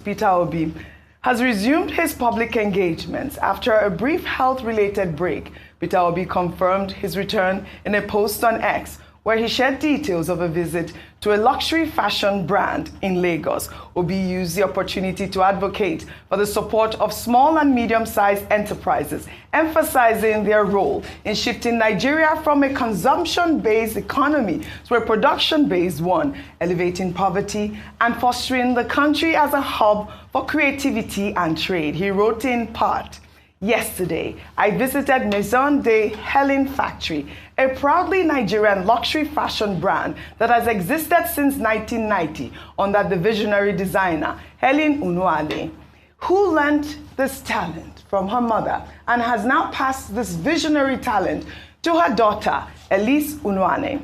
Peter Obi has resumed his public engagements after a brief health-related break. Peter Obi confirmed his return in a post on X, where he shared details of a visit to a luxury fashion brand in Lagos. Obi used the opportunity to advocate for the support of small and medium-sized enterprises, emphasizing their role in shifting Nigeria from a consumption-based economy to a production-based one, elevating poverty and fostering the country as a hub for creativity and trade. He wrote in part, "Yesterday, I visited Maison de Helen Factory, a proudly Nigerian luxury fashion brand that has existed since 1990 under the visionary designer Helen Unuale, who learned this talent from her mother and has now passed this visionary talent to her daughter, Elise Unuane.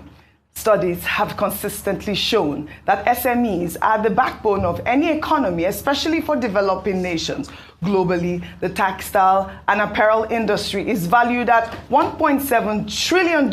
Studies have consistently shown that SMEs are the backbone of any economy, especially for developing nations. Globally, the textile and apparel industry is valued at $1.7 trillion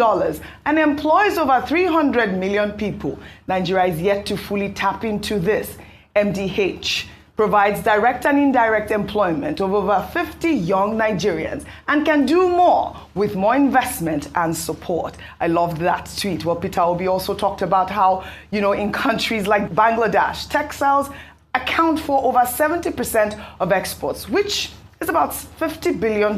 and employs over 300 million people. Nigeria is yet to fully tap into this. MDH provides direct and indirect employment of over 50 young Nigerians and can do more with more investment and support." I loved that tweet. Well, Peter Obi also talked about how, in countries like Bangladesh, textiles account for over 70% of exports, which is about $50 billion.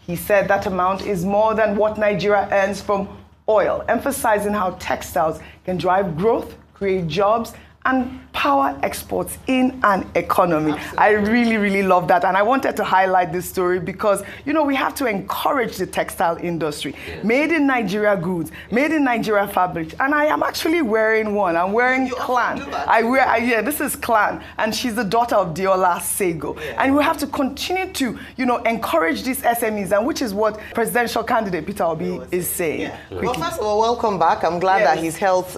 He said that amount is more than what Nigeria earns from oil, emphasizing how textiles can drive growth, create jobs, and power exports in an economy. Absolutely. I really, really love that. And I wanted to highlight this story because, we have to encourage the textile industry. Yes. Made in Nigeria goods, made in Nigeria fabric. And I am actually wearing one. I'm wearing Clan. This is Clan. And she's the daughter of Diola Sego. Yeah. And we have to continue to, encourage these SMEs, and which is what presidential candidate Peter Obi is saying. Yeah. Well, first of all, welcome back. I'm glad that his health,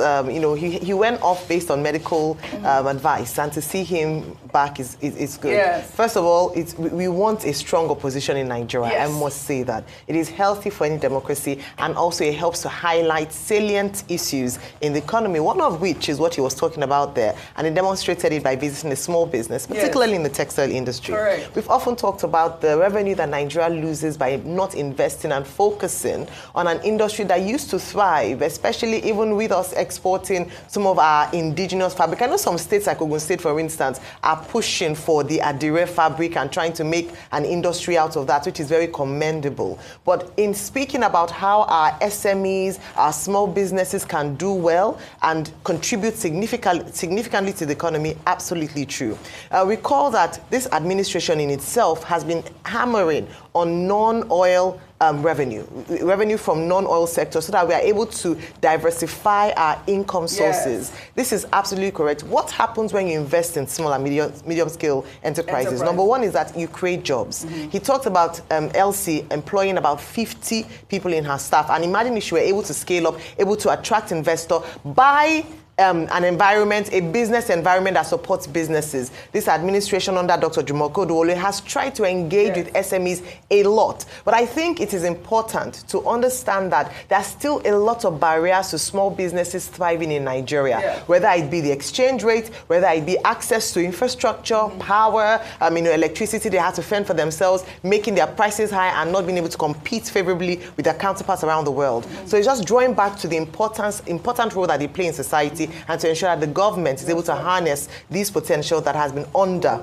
he went off based on medical advice, and to see him back is good. Yes. First of all, we want a strong opposition in Nigeria. Yes. I must say that. It is healthy for any democracy, and also it helps to highlight salient issues in the economy, one of which is what he was talking about there, and he demonstrated it by visiting a small business, particularly in the textile industry. Correct. We've often talked about the revenue that Nigeria loses by not investing and focusing on an industry that used to thrive, especially even with us exporting some of our indigenous fabric. I know some states like Ogun State, for instance, are pushing for the Adire fabric and trying to make an industry out of that, which is very commendable. But in speaking about how our SMEs, our small businesses can do well and contribute significantly to the economy, absolutely true. Recall that this administration in itself has been hammering on non-oil revenue from non-oil sector, so that we are able to diversify our income sources. Yes. This is absolutely correct. What happens when you invest in small and medium-scale enterprises? Number one is that you create jobs. Mm-hmm. He talked about Elsie employing about 50 people in her staff, and imagine if she were able to scale up, able to attract investor by an environment, a business environment that supports businesses. This administration under Dr. Jumoke Oduwole has tried to engage with SMEs a lot. But I think it is important to understand that there are still a lot of barriers to small businesses thriving in Nigeria, whether it be the exchange rate, whether it be access to infrastructure, power, electricity they have to fend for themselves, making their prices high and not being able to compete favorably with their counterparts around the world. So it's just drawing back to the important role that they play in society, and to ensure that the government is able to harness this potential that has been under